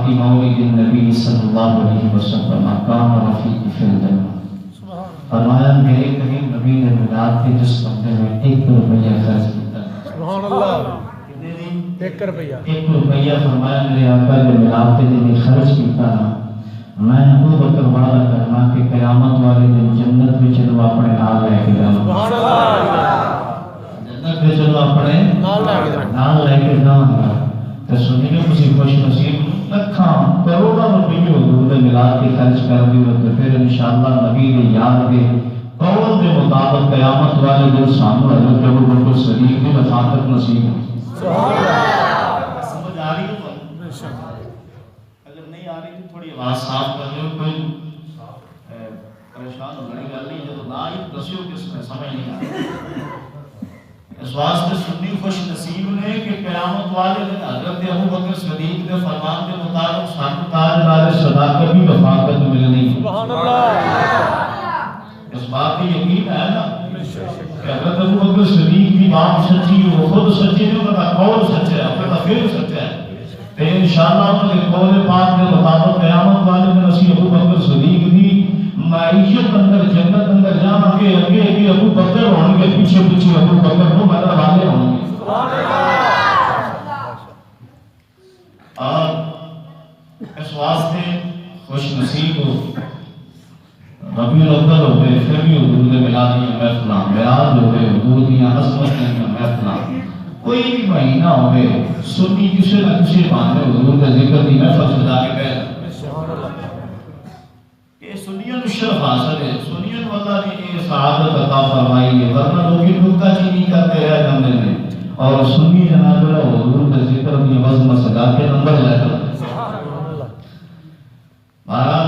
في مولد النبی صلی اللہ علیہ وسلم مقام رفیق فی الجنہ، فرمایا میرے کریم نبی نے میلاد کے جس بندے میں 1 روپیہ خرچ کیا، سبحان اللہ، 1 روپیہ 1 روپیہ فرمایا میرے آقا نے میلاد کے دن خرچ کیا نا، میں ابو بکر وعدہ کرنا کہ قیامت والے دن جنت میں چلو اپنے نال لے کے جاؤں، سبحان اللہ، جنت میں چلو اپنے نال لے کے جاؤں گا۔ تو سنیے کسی خوش نصیب لکھاں کروڑاں روپیے حضور دے میلاد کے خرچ کر دیو تو پھر انشاءاللہ نبی دے یاد دے قول دے مطابق قیامت والے دن سامنے حضرت ابو بکر صدیق کی رفاقت نصیب ہو۔ سبحان اللہ، سمجھ آ رہی ہے؟ اگر نہیں آ رہی تو تھوڑی آواز صاف کر لو، کوئی پریشان ہونے کی گل نہیں، جب نہ ہی دسیو کس میں سمجھ نہیں آ رہی۔ اس واسطے سنی خوش نصیب نے کہ قیامت والے دن حضرت ابو بکر صدیق کے فرمان کے مطابق سانو تاجدار صداقت بھی رفاقت ملنی۔ سبحان اللہ، اس بات کی یقین ہے نا کہ حضرت ابو بکر صدیق کی بات سچی ہے، وہ خود سچی ہے، ان کا قول سچا ہے، ان کا فعل سچا ہے، تو انشاءاللہ ان کے قول پاک کے مطابق قیامت والے دن اسی ابو بکر صدیق دی معیشت اندر جنت اندر جانا کے اگے اگے ابو بکر ہوں گے، پیچھے پیچھے ابو بکر کو مدد والے ہوں گے۔ اور اس واسطے خوش نصیب ہو ربیع الاول ہو گئے، پھر بھی حضور دے میلاد دیا محفلاں، میعاد ہو گئے، حضور دیا عظمت دیا محفلاں، کوئی بھی مہینہ ہو گئے سنی کسی نہ کسی بہانے حضور کے ذکر دی محفل سجا کے بیٹھ سنیوں شرف حاصل ہے، سنیوں اللہ نے یہ سعادت عطا فرمائی ہے، ورنہ لوگ نکتہ چینی کرتے رہ جاندے ہیں اور سنی جناب حضور کے ذکر کی عظمت سجا کے نمبر لے کر بہرحال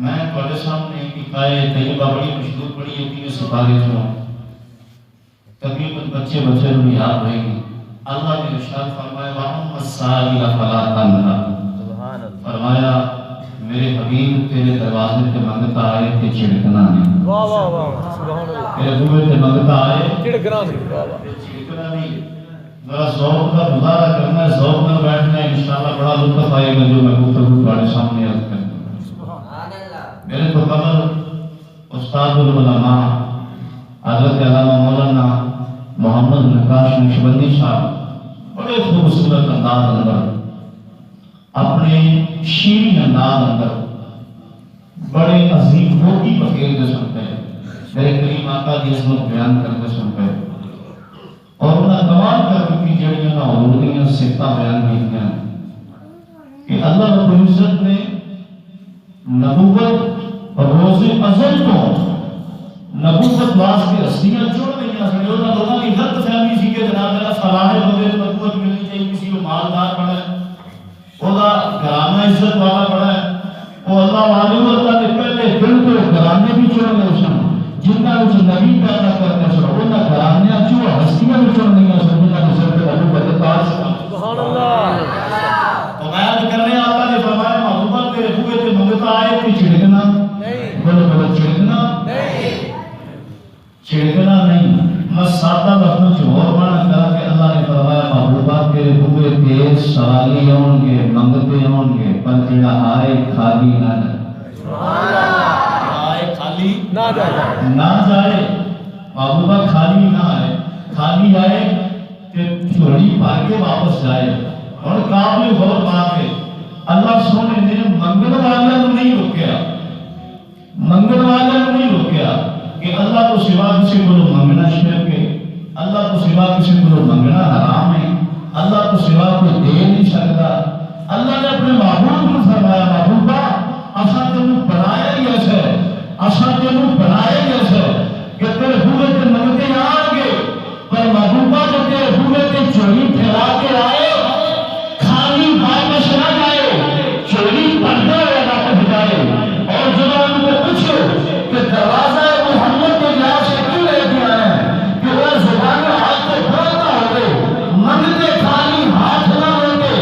میں تھوڑے سامنے ایک حکایت طیبہ بڑی مشہور پڑھی ہوتی ہے سپارے جو تقریباً بچے بھی یاد رہے گی۔ اللہ نے ارشاد فرمایا وَأَمَّا السَّائِلَ فَلَا تَنْهَرْ، فرمایا میرے حبیب تیرے دروازے پہ منگتا آئے کہ چھڑکنا نہیں، واہ واہ واہ، سبحان اللہ، تیرے بوئے پہ منگتا آئے چھڑکنا نہیں، واہ واہ، چھڑکنا نہیں۔ ذرا ذوق کا مظاہرہ کرنا ہے، ذوق میں بیٹھنا ہے، انشاءاللہ بڑا لطف آئے گا جو میں گفتگو تمہارے سامنے عرض کروں گا۔ میرے تو قبل استاد العلماء حضرت علامہ مولانا محمد نقاش نقشبندی صاحب بڑے خوبصورت انداز اندر اپنے شیریں انداز اندر بڑے عظیم ہوتی بخیر کے سنتے ہیں، میرے کریم آقا کی عظمت بیان کرتے سنتے ہیں اور انہاں کمال کر کی جڑیاں نہ حضور دیاں صفتاں بیان کیتیاں کہ اللہ رب العزت نے نبوت روز ازل کو نبوت واسطے ہستیاں چڑ گئیاں سن، انہاں لوگوں کی غلط فہمی سی کہ جناب میرا فلاں بندے کو نبوت ملنی چاہیے، کسی کو مالدار بڑا ہے، اولا گھرانہ عزت والا بڑا ہے، وہ اللہ والے اللہ نے پہلے دل کو گھرانے بھی چڑھ گئے سن جنہاں اس نبی پیدا کرتے سن، انہاں گھرانے جو ہستیاں بھی چڑھ گئیاں سن جنہاں نے سر پہ ابو بکر تاج سبحان اللہ۔ تو بیان کرنے اللہ نے فرمایا محبوبہ تیرے بوئے تے منگتا آئے کہ چھڑکنا نہیں، بولو بولو چھڑکنا نہیں، چھڑکنا نہیں۔ میں سادہ لفظ جو اور مانا کرا کہ اللہ نے فرمایا محبوبہ تیرے بوئے تے سوالی ہوں گے، منگتے ہوں گے، پر تیرا آئے خالی نہ جائے، آئے خالی نہ جائے، محبوبہ خالی نہ آئے، خالی آئے کہ چھوڑی بھر کے واپس جائے۔ اور قابل غور بات ہے اللہ سونے نے منگل والا کو نہیں روکیا، منگل والا کو نہیں روکیا کہ اللہ کو سوا کسی کو منگنا شرک ہے، اللہ کو سوا کسی کو منگنا حرام ہے، اللہ کو سوا کوئی دے نہیں سکتا۔ اللہ نے اپنے محبوب کو فرمایا محبوبہ اساں تینوں بنایا ہی ایسا ہے، اساں تینوں بنایا ہی ایسا ہے کہ تیرے بوئے تے منگتے آ گے، پر محبوبہ جو تیرے بوئے تے چوری پھیلا کے آئے خالی واپس نہ جائے، چوری پڑھتے ہوئے واپس جائے۔ اور جب ان کو پوچھو کہ دروازہ محمد کے یہاں سے کیوں لے کے آئے ہیں کہ وہ زبان ہاتھ کو پھیلتا ہوگے، منگتے خالی ہاتھ نہ ہوگے،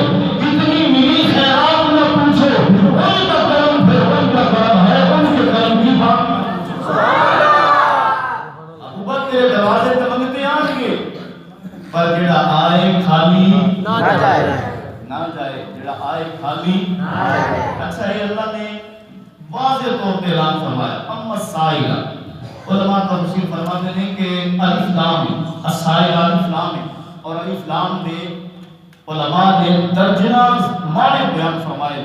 اتنی ملی خیرات نہ پوچھو، ان کا کرم پھر ان کا کرم ہے، ان کے کرم کی بات محبوبہ تیرے دروازے تے منگتے آئیں گے پر جڑا آئے خالی نہ جائے، نہ جائے، جڑا آئے خالی اچھا ہے۔ اللہ نے واضح طور پہ اعلان فرمایا اما السائل، علماء تفسیر فرماتے ہیں کہ الف لام السائل الف لام اور الف لام دے علماء نے درجنہ معنی بیان فرمائے،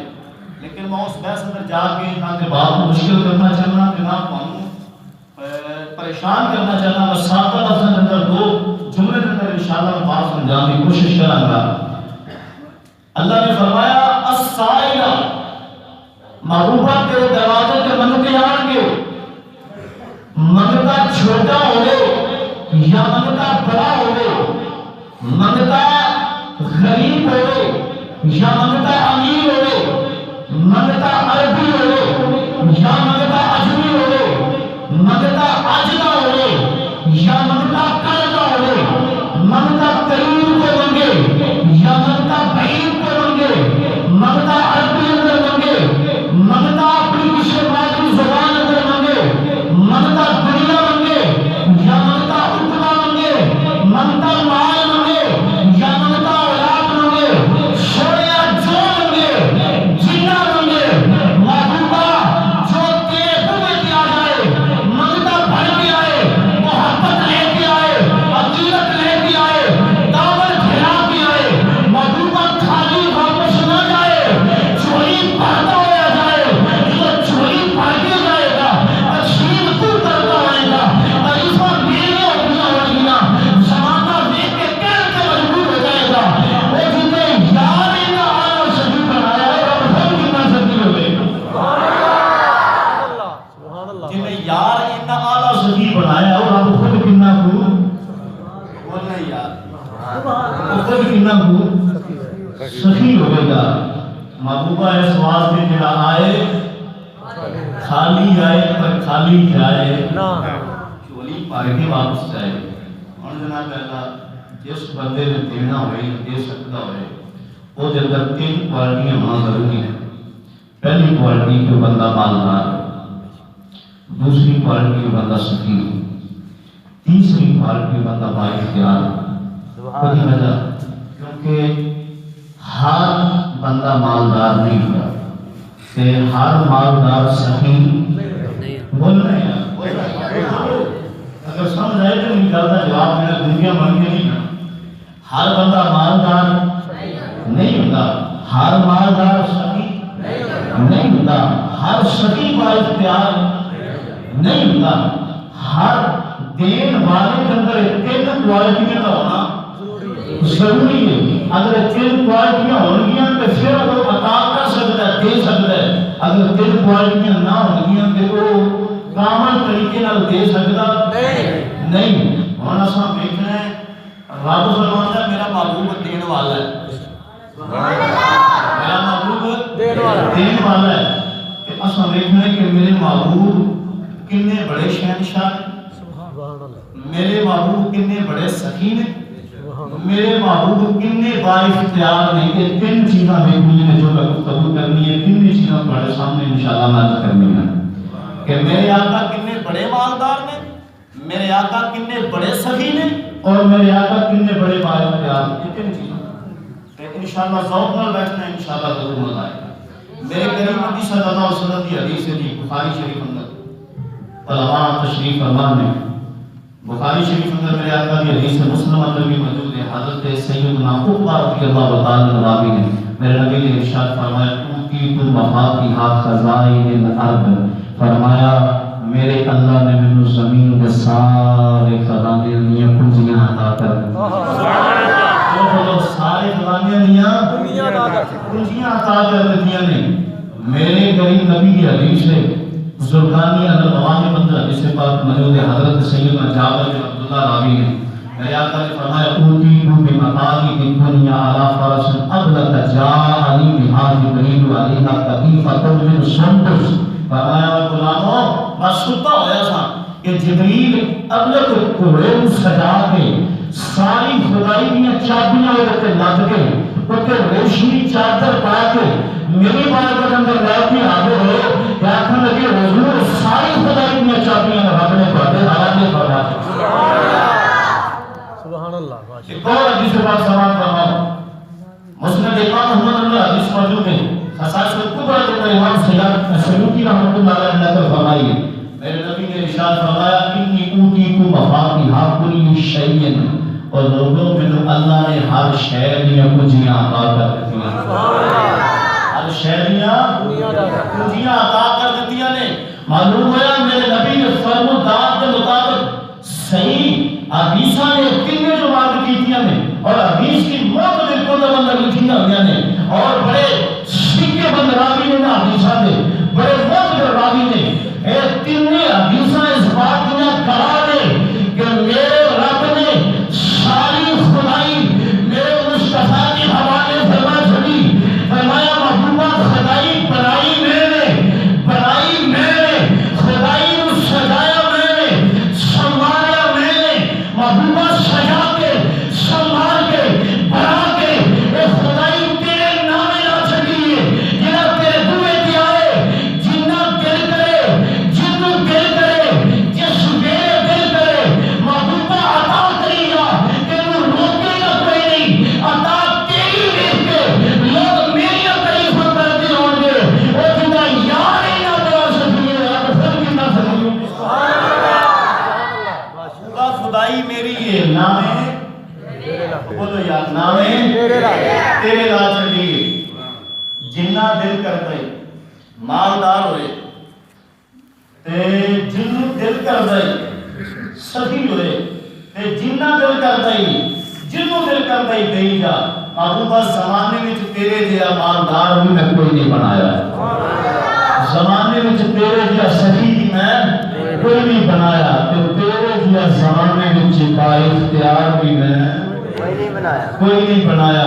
لیکن میں اس بحث اندر جا کے نہ کہ بات کو مشکل کرنا چاہنا کہ نہ پریشان کرنا چاہنا، میں سادہ لفظ اندر دو جملے کے اندر انشاءاللہ میں بات سمجھانے کی کوشش کروں گا۔ اللہ نے فرمایا السائل، محبوبہ تیرے دروازے کے منگتے آن گے، منگتا چھوٹا ہوئے یا منگتا بڑا ہوئے، منگتا غریب ہوئے یا منگتا امیر ہوئے، منگتا عربی ہوئے یا منگتا عجمی ہوئے، منگتا عجدہ ہوئے یا منگتا قلقہ ہوئے، منگتا قریب کو منگے یا منگتا بعید کو منگے، منگتا عربی اندر منگے، منگتا اپنی کسی مادری زبان اندر منگے، منگتا دنیا منگے یا منگتا اتنا منگے، منگتا مال منگے یا منگتا اولاد منگے، شویا جو منگے جنہ منگے، محبوبہ جو تیرے ہوئے دیا جائے، منگتا بھر کے آئے، محبت لے کے آئے، عقیدت لے کے آئے، دعوت پھیلا کے آئے، محبوبہ خالی واپس نہ جائے، چوری پڑھتا ہوا جائے، جو چوری پڑھ کے جائے گا، تشریف تو کرتا آئے گا، تعریفہ میرے اپنا ہوگینا، زمانہ دیکھ کے کہہ کے مجبور ہو جائے گا، وہ جنہیں یار انہا آنا صحیح بنایا ہے، رب ہم کتنا صدی ہوئے، جنہیں یار انہا آنا صحیح بنایا ہے، اور رب خود کتنا کو بولنا یار خود کتنا کو صحیح ہوئے گا۔ محبوبہ اس واسطے جڑا آئے خالی آئے پر خالی جائے، چولی پار کے واپس جائے۔ اور جناب اللہ جس بندے نے دینا ہوئے دے سکتا ہوئے، وہ جب تین کوالٹیاں ہونا ضروری ہے۔ پہلی کوالٹی جو بندہ مالدار، دوسری کوالٹی جو بندہ سخی، تیسری کوالٹی بندہ بااختیار۔ وجہ وجہ کیونکہ ہر بندہ مالدار نہیں ہوتا، کہ ہر مالدار سخی بول رہے ہیں، اگر سمجھ آئے تو نکالتا جواب میرا دنیا بن کے نہیں، ہر بندہ مالدار نہیں ہوتا، ہر مالدار سخی نہیں ہوتا، ہر سخی بااختیار نہیں ہوتا، ہر دین والے کے اندر تین کوالٹیاں کا ہونا ضروری ہے۔ اگر تین کوالٹیاں ہونگیاں تو پھر وہ عطا کر سکتا ہے، دے سکتا ہے۔ اگر تین کوالٹیاں نہ ہونگیاں تو وہ کامل طریقے نال دے سکتا نہیں۔ ہونا سا دیکھنا ہے رب فرماتا ہے میرا محبوب دین والا ہے، میرا محبوب دین والا ہے۔ کہ اساں دیکھنا ہے کہ میرے محبوب کتنے بڑے شہنشاہ ہیں، میرے محبوب کتنے بڑے سخی ہیں، میرے محبوب کتنے بااختیار ہیں۔ کہ تین چیزاں دیکھنی ہیں جو میں گفتگو کرنی ہے، تین چیزاں تمہارے سامنے انشاءاللہ میں کرنی ہے کہ میرے آقا کتنے بڑے مالدار ہیں، میرے آقا کتنے بڑے سخی ہیں، اور میرے آقا کتنے بڑے بااختیار ہیں۔ یہ تین چیزاں انشاءاللہ ذوق نال بیٹھنا ہے، انشاءاللہ ضرور مزہ آئے گا۔ میرے کریم نبی صلی اللہ علیہ وسلم کی حدیث ہے جی بخاری شریف اندر علماء تشریف فرمان میں، بخاری شریف اندر میرے آقا کی حدیث مسلم اندر بھی موجود ہے۔ حضرت سیدنا عقبہ رضی اللہ تعالی عنہ نے میرے نبی نے ارشاد فرمایا اوتیت مفاتیح خزائن الارض، فرمایا میرے اللہ نے مجھے زمین کے سارے خزانے دیا کنجیاں عطا کر دی۔ سارے خزانے دیا کنجیاں عطا کر دیا نے۔ میرے کریم نبی کی حدیث ہے زرگانی اندر روانی بندر جس سے پاک موجود ہے۔ حضرت سیدنا جابر بن عبداللہ راوی نے میرے آقا نے فرمایا اوتیتو بمقامی الدنیا علی فرس ابلغ جاءنی بہا جبریل علیہ قطیفۃ من سندس، فرمایا غلاموں میں ستا ہویا تھا کہ جبریل ابلغ گھوڑے کو سجا کے ساری خدائی دیا چابیاں ہوتے لگ کے اوتے ریشمی چادر پا کے میری بارگاہ اندر رہ کے حاضر ہوئے کہ آخر لگے حضور ساری خدائی دیا چابیاں رب نے پڑھے حوالے فرما دیا۔ سبحان اللہ۔ ایک اور حدیث پاک سماعت فرماؤ، مسند امام احمد اللہ حدیث موجود ہے خصائص الکبریٰ جو امام سیوطی رحمۃ اللہ علیہ نقل فرمائی ہے میرے نبی نے ارشاد فرمایا انی اوتیت مفاتیح کل شیء اور لوگوں میں تو اللہ نے ہر شے دیا کنجیاں عطا کر دیتی ہیں ہر شے دیا کنجیاں عطا کر دیتی ہیں معلوم ہوا میرے نبی نے فرمودات کے مطابق صحیح حدیثاں نے تینے جو مانگ کی تھی ہمیں اور حدیث کی موت دل کو اندر لکھی نے اور بڑے سکے بند راوی نے حدیثاں نے بڑے موت راوی نے اے تینے حدیثاں اس بات دیا کرا دے کہ میرے رب نے ساری خدائی میرے مصطفیٰ کے حوالے فرما چھڑی فرمایا محبوبہ خدائی بنائی میں نے خدائی کو سجایا میں نے سنبھالا میں نے محبوبہ سجا کے سنبھال کے بنا کے اے خدائی تیرے نامے نہ چھڑی ہے جنہ تیرے دوئے دیا ہے جنہ دل کرے جس میرے دل کرے محبوبہ عطا کری گا کہ وہ روکے گا کوئی نہیں عطا تیری دیکھ کے لوگ میری تعریف کرتے ہوں گے وہ جنہ یار ہی نہ بنا سکیے آپ سب کی نہ سکیے خدائی میری ہے نامے بولو یار نامے تیرے لا چلیے جنہ دل کرتے مالدار ہوئے تے جنوں دل کرتے سخی ہوئے تے جنہ دل کرتے جنوں دل کرتے دئی جا محبوبہ زمانے میں تیرے دیا مالدار بھی میں کوئی نہیں بنایا زمانے میں تیرے دیا سخی بھی میں کوئی نہیں بنایا تو تیرے دیا زمانے میں با اختیار بھی میں کوئی نہیں بنایا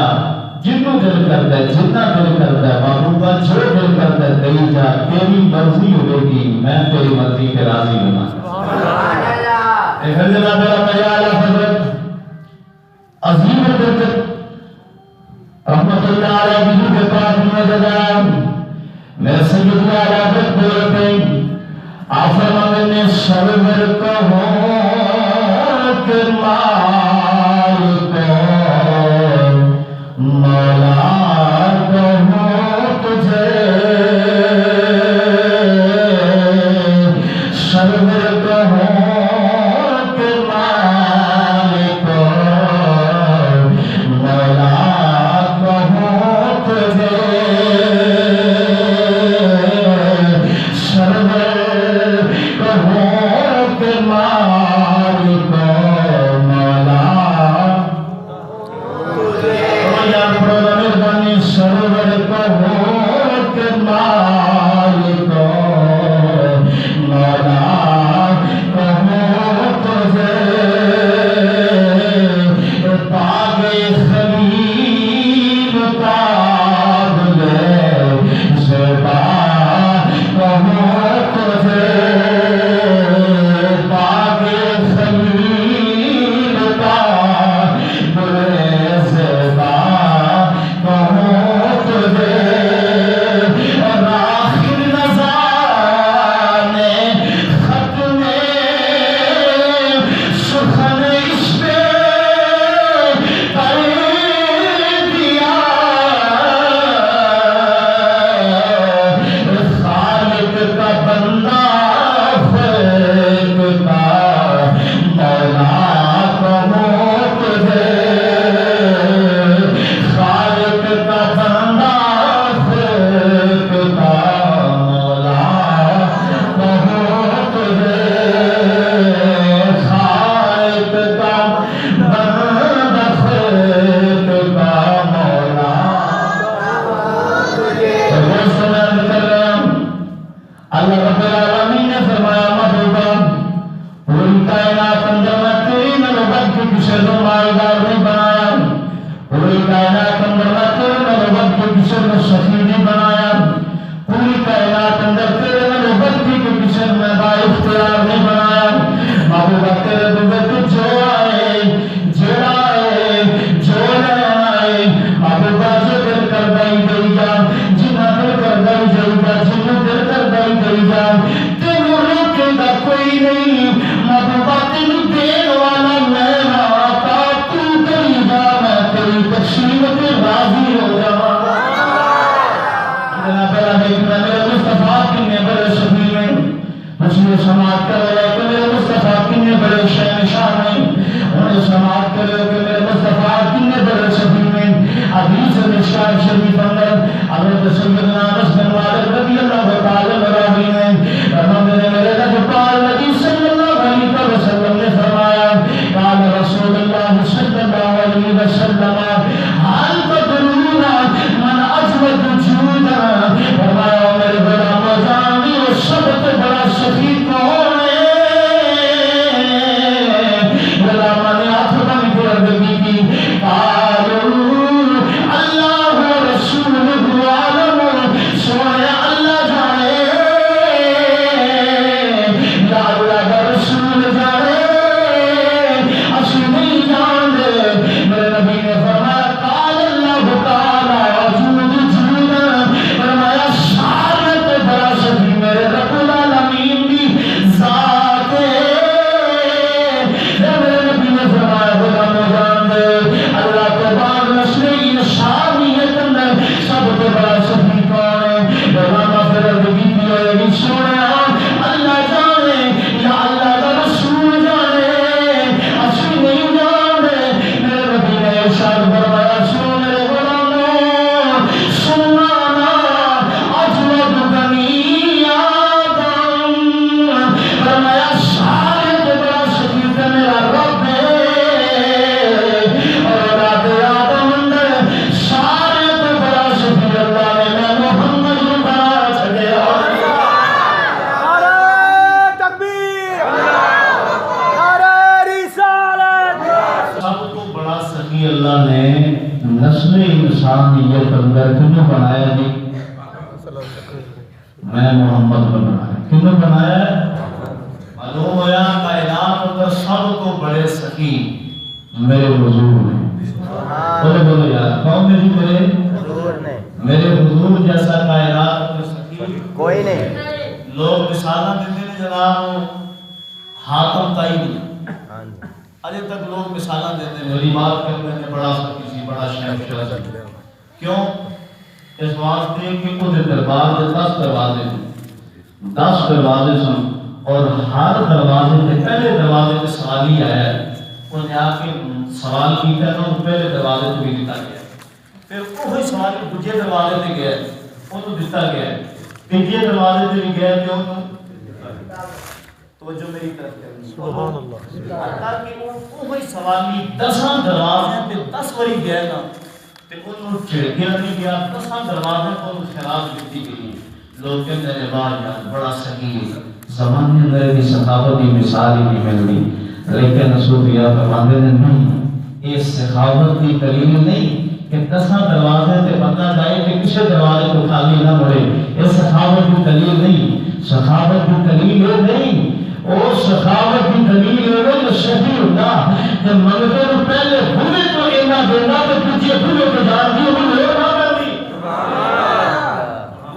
جنوں دل کرتا ہے جتنا دل کرتا ہے محبوبہ جو دل کرتا ہے دئی جا تیری مرضی ہوئے گی میں تیری مرضی کے راضی ہونا اے حضرت میرا مجال حضرت عظیم برکت رحمت اللہ علیہ بزرگ کے پاس موجودہ میرے سید علیہ بولتے آپ فرماتے نے سرور کہو کہ مال کو مولا کہو تجھے سرور کہو کہ مال کو مولا کہو تجھے سرور کہو کہ مال کو مولا سرور کہو کہ مال کو مولا کہو تجھے باغ خلیل قابل زیبا کہو تجھے باغ خلیل قابل زیبا تقسیم سماعت کرے کہ میرے مصطفیٰ کتنے بڑے سفی میں حدیث مشکات شریف اندر حضرت سیدنا انس بن مالک رضی اللہ تعالی عنہ نے فرمایا میرے نبی نبی صلی اللہ علیہ وسلم نے فرمایا قال رسول اللہ صلی اللہ علیہ وسلم حال تدرون من اجود جودا فرمایا میرے غلامو جانتے ہو سب سے بڑا سفی کون ہے؟ غلامہ نے ہاتھ بن کے عرض کی میں محمد کو بنایا کیوں بنایا؟ معلوم ہوا کائنات اندر سب کو بڑے سخی میرے حضور نے بولو یار کون میری میرے حضور جیسا کائنات اندر سخی کوئی نہیں. لوگ مثالہ دیتے ہیں جناب حاتم تائی اجے تک لوگ مثالہ دیتے ہیں میری بات کرتے ہیں بڑا سخی سی بڑا شہر کیوں؟ اس واسطے کہ وہ دربار کے 10 دروازے تھے 10 دروازے سن اور ہر دروازے کے پہلے دروازے پہ سوالی آیا ہے انہیں آ کے سوال کیا تھا وہ پہلے دروازے پہ بھی دیتا گیا پھر وہی سوال دوسرے دروازے پہ گیا وہ تو دیتا گیا تیسرے دروازے پہ بھی گیا تو توجہ میری طرف کرنی سبحان اللہ تاکہ وہی سوالی 10 دروازے پہ 10 واری گیا نا انہوں چھڑکیا نہیں گیا 10 دروازے کو خراب دیتی گئی لوگ کہتے ہیں باہر بڑا سخی زمانے اندر کی سخاوتی مثال ہی نہیں ملتی لیکن صوفیہ فرماتے ہیں نہیں اس سخاوت کی دلیل نہیں کہ 10 دروازے سے بندہ جائے کہ کسی دروازے کو خالی نہ پڑے اس سخاوت کی دلیل نہیں سخاوت کی دلیل یہ نہیں اور سخاوت کی دلیل ہے جو سخی ہوتا کہ منگتے تو پہلے ہوئے تو اینا دینا تو تجھے ہوئے تو جان دی وہ لوگ نہ پہنی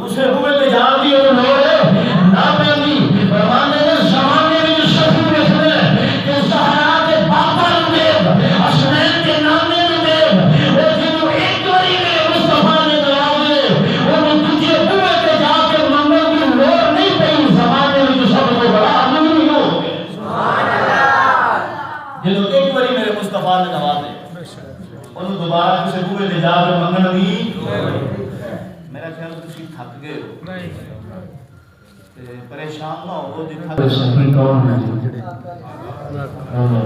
اسے ہوئے تو جان دی وہ لوگ نہ پہنی فرمانے نے زمانے میں جو سخی دیکھنے کہ سہرا کے باپا نمیب اسمین کے نامے نمیب اور جنہوں ایک دوری میں مصطفیٰ نے دراؤے انہوں تجھے ہوئے تو جا کے منگل کی لوگ نہیں پہنی زمانے میں جو سب کو بڑا جنہوں ایک باری میرے مصطفیٰ نے نوازے انہوں دوبارہ کسی ہوئے لے جا کر منگل دی میرا خیال کسی تھک گئے پریشان نہ ہو دکھا سخی کون ہے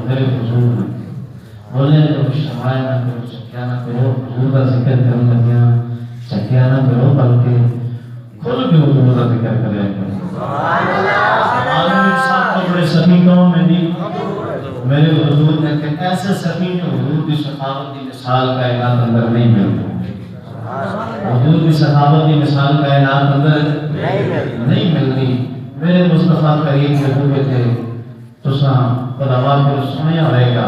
میرے حضور نے بولے تو شمائے نہ کرو چکیا نہ کرو حضور کا ذکر کرنے لگیا چکیا نہ کرو بلکہ کھل کے حضور کا ذکر کرے آدمی سب کو بڑے سخی کون ہے دی میرے حضور نے کہ ایسے سخی جو حضور کی سخاوت کی مثال کائنات اندر نہیں ملتی حضور کی سخاوت کی مثال کائنات اندر نہیں ملتی میرے مصطفیٰ کریم کے ہوئے تھے تو خداوند کو سنیا ہوئے گا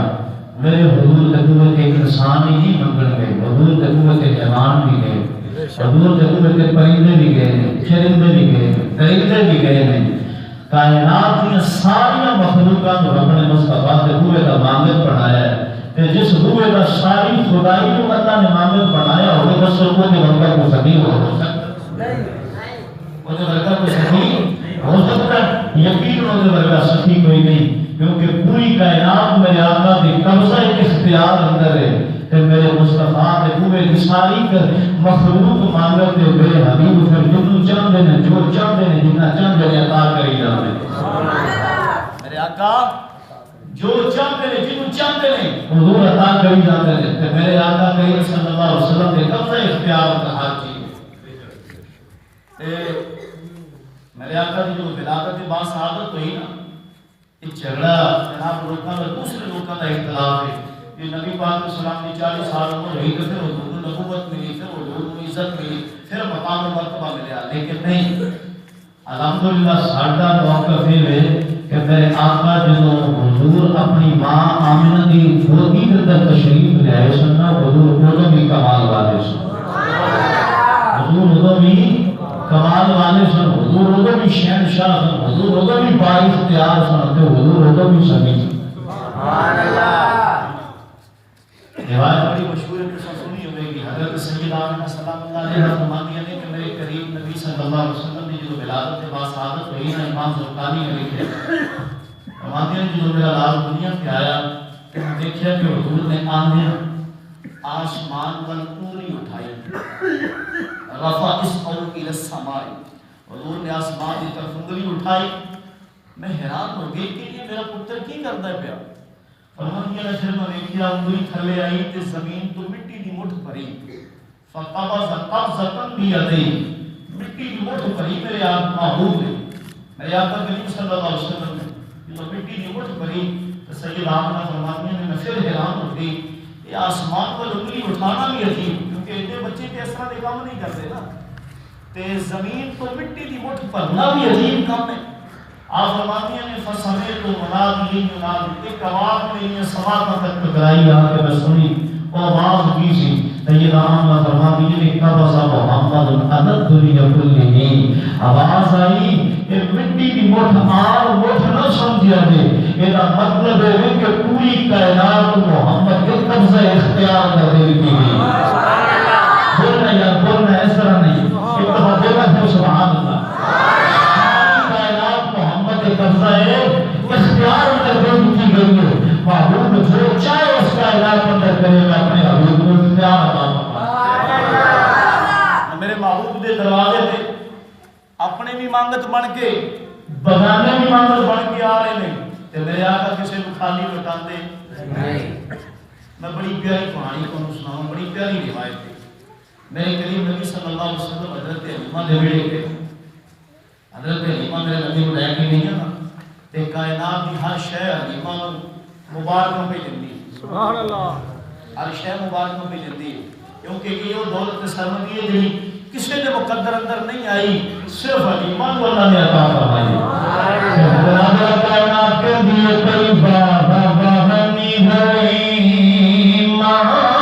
میرے حضور کے ہوئے تھے انسان ہی نہیں منگل گئے حضور کے ہوئے تھے جوان بھی گئے حضور کے ہوئے تھے پرندے بھی گئے چرندے بھی گئے درندے بھی گئے ہیں کائنات کی ساری مخلوقات رب نے مصطفیٰ کے ہوئے کا مانگت بنایا ہے کہ جس ہوئے کا ساری خدائی کو اللہ نے مانگت بنایا ہوئے بس سرکوں کے ورکر کو سبھی ہو سکتا وہ جو ورکر کو سبھی ہو سکتا یقین ہو جو ورکر سبھی کوئی نہیں کیونکہ پوری کائنات میرے آقا کی قبضہ اختیار اندر ہے کہ میرے مصطفیٰ نے پورے نثاری کر مخلوق مانگتے میرے حبیب پھر جنوں چاہتے ہیں جو چاہتے ہیں جنہ چاہتے ہیں عطا کری جاتے ہیں میرے آقا جو چاہتے ہیں جنوں چاہتے ہیں حضور عطا کری جاتے ہیں کہ میرے آقا کریم صلی اللہ علیہ وسلم نے قبضہ اختیار کا حق کی میرے آقا کی جو ولادت با سعادت ہوئی نا یہ جھگڑا جناب لوگوں کا دوسرے لوگوں کا اختلاف ہے یہ نبی پاک علیہ السلام نے 40 سال عمر رہی تو پھر حضور کو نبوت ملی پھر حضور کو عزت ملی پھر مقام و مرتبہ ملیا لیکن نہیں الحمدللہ ساڈا موقف یہ ہے کہ میرے آقا جدوں حضور اپنی ماں آمنہ کی گودی کے اندر تشریف لے آئے سن حضور اودوں بھی کمال والے سن حضور اودوں بھی کمال والے سن حضور اودوں بھی شہنشاہ سن حضور اودوں بھی بااختیار سن تے حضور اودوں بھی سبھی سبحان اللہ روایت بڑی مشہور ہے کہ سنی ہوئے گی حضرت سیدہ آمنہ سلام اللہ علیہ فرماتی ہیں کہ میرے قریب نبی صلی اللہ علیہ وسلم نے جو ولادت با سعادت ہوئی نا امام زرقانی نے لکھے فرماتی ہیں جو میرا لال دنیا پہ آیا دیکھا کہ حضور نے آنے آسمان پر پوری اٹھائی رفع اسمعو الى السماء حضور نے آسمان کی طرف انگلی اٹھائی میں حیران ہو گئی کہ یہ میرا پتر کی کرتا ہے پیا فرمایا نے پھر میں کیا انگلی تھلے آئی تے زمین تو مٹی دی مٹھ بھری فقبض قبضۃ بیدی مٹی دی مٹھ بھری میرے آپ محبوب نے میرے آقا کریم صلی اللہ علیہ وسلم نے جو مٹی دی مٹھ بھری تو سید آمنہ فرماتی ہیں میں پھر حیران ہو گئی یہ آسمان پر انگلی اٹھانا بھی عجیب کیونکہ اتنے بچے کے اس طرح کے کام نہیں کرتے نا تے زمین تو مٹی دی مٹھ بھرنا بھی عجیب کام ہے آپ فرماتی ہیں فسمے تو منادی ینادی ایک آواز میں یہ سماعت تک ٹکرائی آ کے میں سنی وہ آواز کی سی سید آمنہ فرماتی ہیں کہ قبض محمد علی الدنیا کلہ آواز آئی کہ مٹی کی مٹھ آر مٹھ نہ سمجھا دے یہ مطلب ہے کہ پوری کائنات محمد کے قبضہ اختیار کر دے گی بولنا یا بولنا اس طرح نہیں ایک دفعہ بولنا ہے سبحان اللہ قبضہ ہے اختیار اندر دے کی گئی ہے محبوب جو چاہے اس کا علاق اندر کرے گا اپنے حبیب کو اختیار عطا فرمائے میرے محبوب دے دروازے پہ اپنے بھی مانگت بن کے بغانے بھی مانگت بن کے آ رہے ہیں کہ میرے آقا کسے کو خالی بٹان دے میں بڑی پیاری کہانی کو سناؤں بڑی پیاری روایت ہے میرے قریب نبی صلی اللہ علیہ وسلم حضرت حلیمہ دے بیڑے کے حضرت حلیمہ میرے نبی کو لے کے نہیں ہے نا تے کائنات کی ہر شے حلیمہ مبارکوں پہ جندی سبحان اللہ ہر شے مبارکوں پہ جندی کیونکہ یہ وہ دولت سرمدی ہے جنہی کسی نے مقدر اندر نہیں آئی صرف حلیمہ کو اللہ نے عطا فرمائی جناب کائنات کے دیے کئی بابا ہمی ہوئی ماں حلیمہ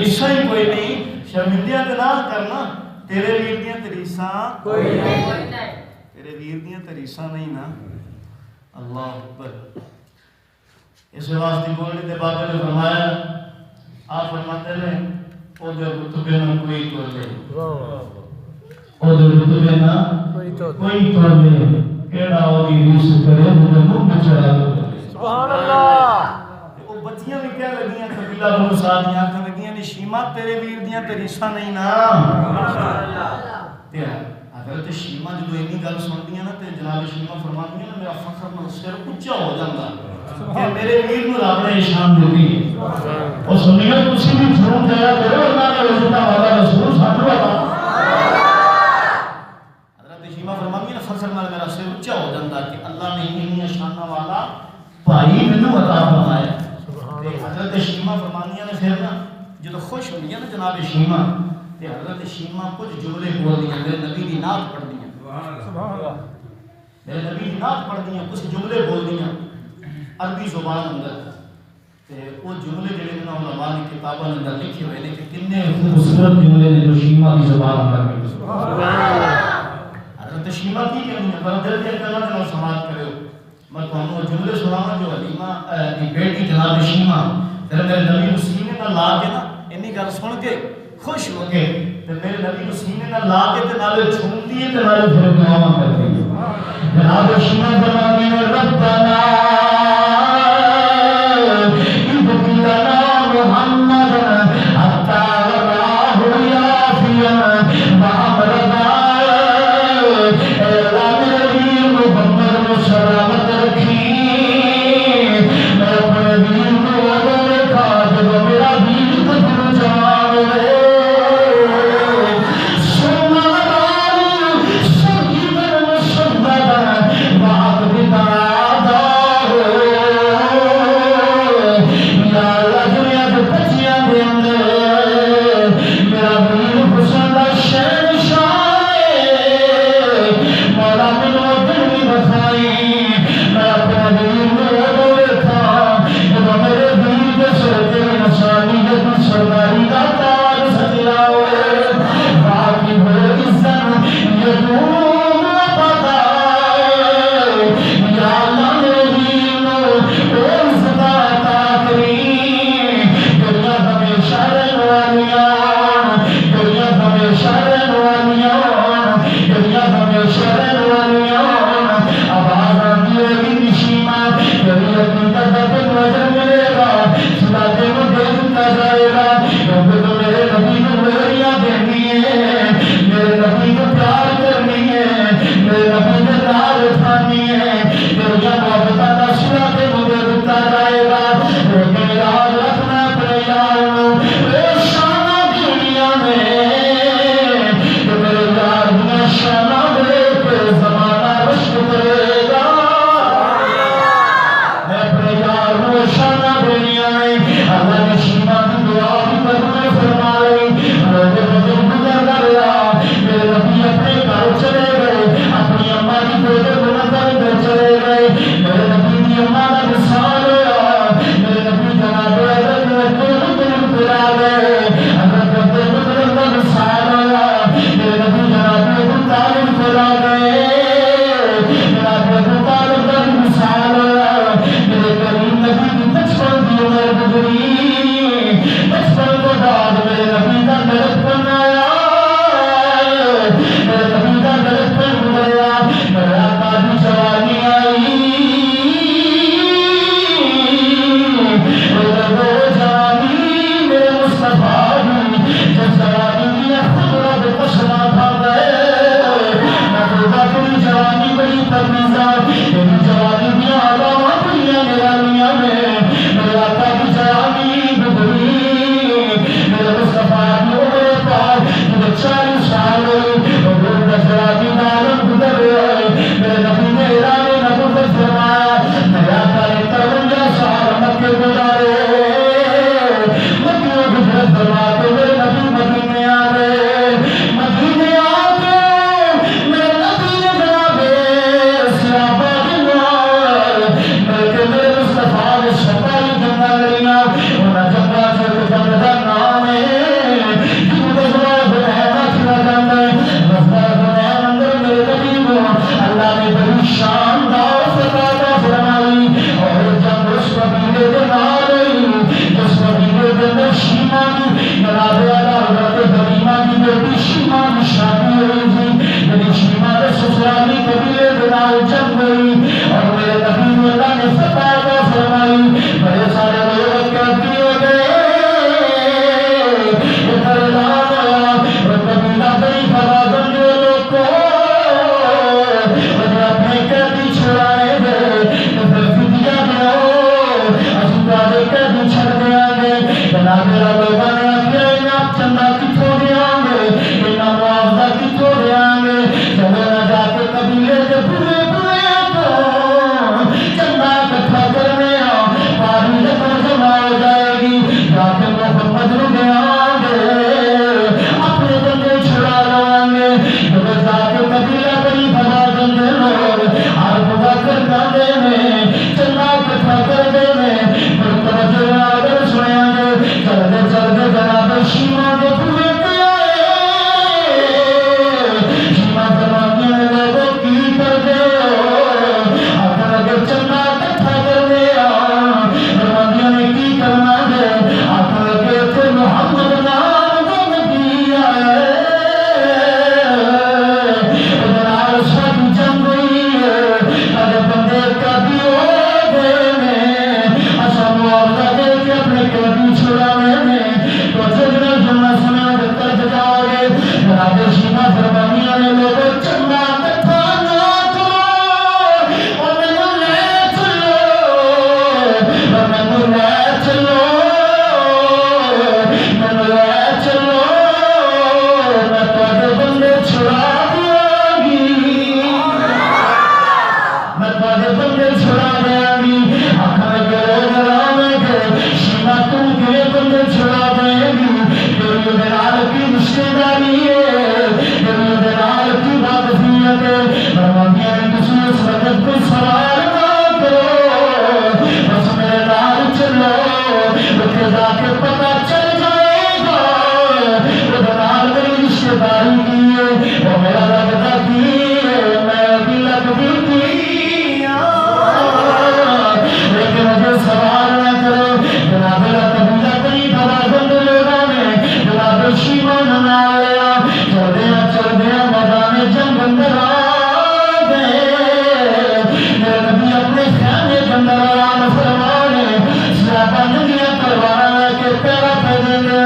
ریساں ہی کوئی نہیں شرمندیاں تے نہ کرنا تیرے ویر دیاں تریساں کوئی نہیں تیرے ویر دیاں تریساں نہیں نا اللہ اکبر اس واسطے بولنے دے بابے نے فرمایا آپ فرماتے ہیں او دے رتبے نہ کوئی توڑ دے او دے رتبے نہ کوئی توڑ دے کیڑا او دی ریس کرے مجھے منہ میں چڑھا دے سبحان اللہ او بچیاں بھی کہہ لگیاں قبیلہ بنو سعد دیاں کہ لگیاں نے شیما تیرے ویر دیاں تریساں نہیں نا سبحان اللہ تے حضرت شیما جدوں اینی گل سندیاں نا تے جناب شیما فرماندیاں نا میرا فخر نال سر اونچا ہو جاندا کہ میرے ویر نو رب نے شان دتی او سنیو تسی بھی جھوٹ دیا کرو اللہ نے رسول والا رسول سانو عطا حضرت شیما فرماندیاں نا فخر نال میرا سر اونچا ہو جاندا کہ اللہ نے انہی شاناں والا بھائی مینوں عطا فرمایا حضرت شیما فرمانیاں نے پھر نا جدو خوش ہوندیاں نا جناب شیما تے حضرت شیما کچھ جملے بول دیاں میرے نبی دی نعت پڑھ دیاں سبحان اللہ میرے نبی دی نعت پڑھ دیاں کچھ جملے بول دیاں عربی زبان اندر تے وہ جملے جڑے نے علماء نے کتاباں اندر لکھے ہوئے نے کہ کتنے خوبصورت جملے نے جو شیما دی زبان اندر میں سبحان اللہ حضرت شیما کی کہنی ہے پر دل دے کلمات نال سماعت کرو میں تمہیں وہ جملے سناواں جو حلیمہ دی بیٹی جناب شیما پھر میرے نبی نو سینے نال لا کے نا انی گل سن کے خوش ہو کے تے میرے نبی نو سینے نال لا کے تے نالے چھوندی ہے تے نالے پھر دعاواں کرتی ہے جناب شیما فرماتی ہے ربنا ابق لنا محمدا حتی راہ یافیا وامرنا اے نبی محمد کو سلامت فرمانیاں نے لوگوں چنگا کٹھا نہ کرو اور مینوں لے چلو اور مینوں لے چلو مینوں لے چلو میں تواڈے بندے چھڑا دیاں گی میں تواڈے بندے چھڑا دیاں گی آکھن لگے لوگ رہے گے شیما تم کے بندے چھڑا دیں گی تیری دلال کی رشتے داری ہے تیری دلال کی واقفیت ہے فرمانیاں نے کسی اس وقت کو سوال نہ کرو بس میرے نال چلو اتنے جا کے پتہ چل جائے گا وہ دلال میری رشتے داری کی ہے وہ میرا لگتا کی ہے میں بھی لگتی کی لیکن مجھے سوال نہ کرو جناب قبیلہ کئی بند لوگوں نے جناب شیما نہ لیا چلدیا میدان جنگ اندر آ گئے میرے نبی اپنے خیمے کے اندر آرام فرمانے صحابہ ننگیاں تلوار لے کے پیرا پہ دیں گے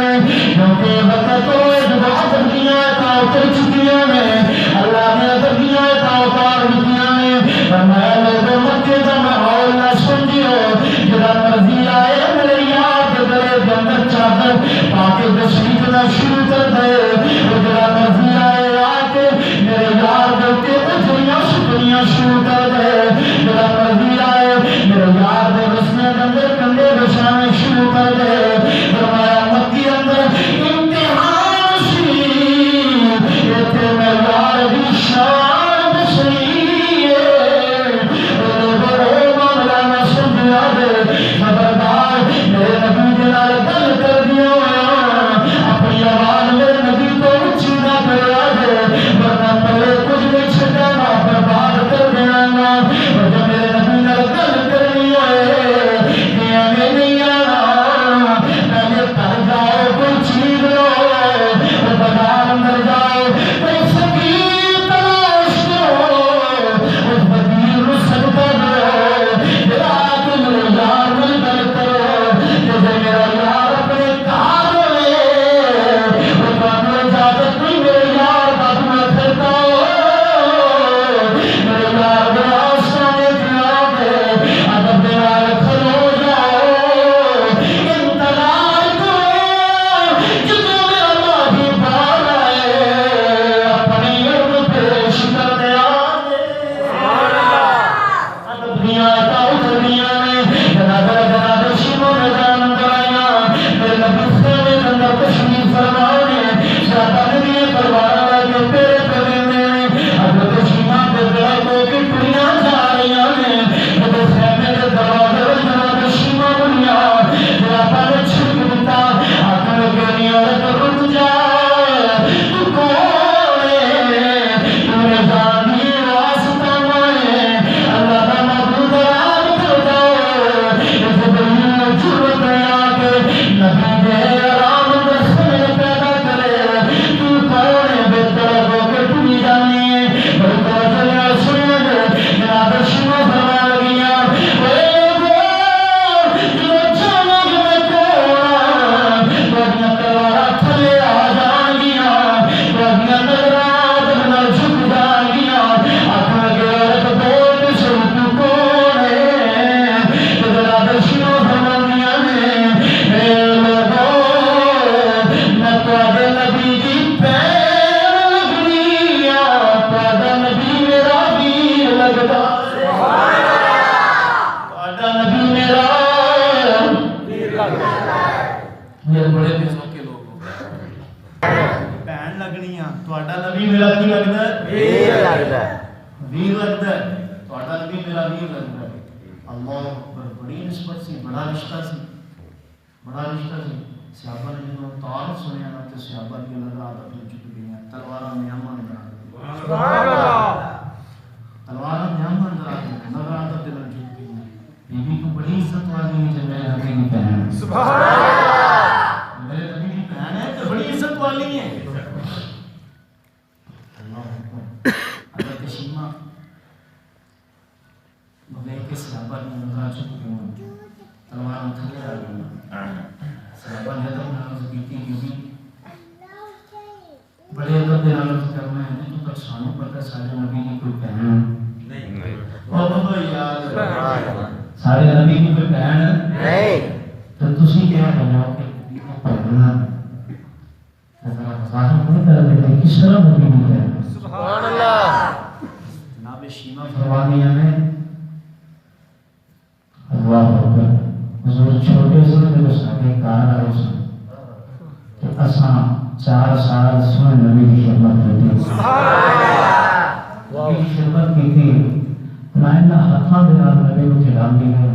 کیونکہ وقت تو بہت دنیا کا اتر چکی نے اللہ نے دنیا کا اتار دنیا نے فرمایا لوگوں مکے کا ماحول نہ سمجھو جڑا مرضی آئے میرے یار کے گلے کے اندر چادر پاکے تشریف نہ شروع کر دے وہ جڑا مرضی آئے آ کے میرے یار کے اجریاں شکریاں شروع کر دے جڑا مرضی آئے میرے یار کے رسنے کے اندر کندھے بچھانے شروع کر دے فرمایا مکی اندر امتحان سی ایتھے میں یار دی شان بسری خبردار میرے نبی کے نال گل کر دیا اپنی آواز میرے نبی تو اچھی نہ کریا جے ورنہ پہلے کچھ نہیں چھڈا نہ برباد کر دینا گا اور جب میرے نبی نال گل کرنی ہوئے کہ ایویں نہیں آنا پہلے گھر جاؤ کوئی چیز لو اور بازار اندر جاؤ کوئی فقیر تلاش کرو اس فقیر کو صدقہ دو میرا یار اپنے کار ہوئے وہ تمہیں اجازت نہیں میرے یار کا تمہیں پھرتا ہو میرے یار میرا آسانے دیا گے ادب دیار کھلو جاؤ انتظار کرو جتنے میرا ماہی بار آئے اپنی علم پیش کر دیا گے ادب دیا تا اتر دیا نے جناب شیما نے تشریف فرمانے صحابہ نبی پروار کے پیرے پہ دینے حضرت شیما کے دل کو کی کڑیاں جا رہی ہیں جب خیمے کے دروازے پر جناب شیما بنیا صحابہ نے چھڑک دیتا آنکھوں لگے نہیں عورت رک جا تو کون ہے تو نے جانی واسطہ مائے اللہ کا محبوب رات کر جاؤ اس دلیل نے جرت آ کے نبی دے آرام دسنے پیدا کرے تو کون ہے بہتر ہو کے ٹوٹی جانی ہے بہتر چلے سنے دے جناب شیما فرما لگیا اے وہ جو چمک میں کون بڑیاں تلوار تھلے آ جان گیا بڑیاں نظرات بنا جھک جان گیا آنکھوں لگے عورت بول سو تو کون ہے جناب شیما فرما دیا نے اے لوگوں میں تواڈے نبی دی پیر لگنی آ تواڈا نبی میرا ویر لگدا تواڈا نبی میرا ویر لگدا یہ بڑے قسم کے لوگ بہن لگنی آ تواڈا نبی میرا کی لگدا ہے ویر لگدا ہے ویر لگدا ہے تواڈا نبی میرا ویر لگدا ہے اللہ اکبر بڑی نسبت سی بڑا رشتہ سی صحابہ نے جنہوں تعارف سنیا نا تو صحابہ کی نظرات اپنی چک گئی ہیں تلوارہ میں امن بنا دی سبحان اللہ تلوارہ میں امن بنا دی نظرات اپنی چک گئی ہیں بی بی کو بڑی عزت والی ہے جب میرے نبی کی بہن سبحان اللہ میرے نبی کی بہن ہے تو بڑی عزت والی ہے اللہ اکبر حضرت شیما بغیر کے صحابہ کی نظرات چک گئی ہیں تلوار تھلے آ گئی صحابہ نے تو ناراض کی بڑے ادب کے نال کرنا ہے تو تک سانو پتہ سارے نبی کی کوئی بہن نہیں اور بندو یار سارے نبی کی کوئی بہن نہیں تو تسی کیا بنو کہ نبی کو پڑھنا ظاہر نہیں کر دیتے کس طرح نبی نہیں ہے سبحان اللہ جناب شیما فرمانیہ میں اللہ اکبر حضور چھوٹے سے جب سارے کار آئے سن کہ اساں 4 سال سونے نبی کی خدمت کرتے نبی کی خدمت کی تھی نائنہ ہاتھاں دے نال نبی کو کھلاندی ہے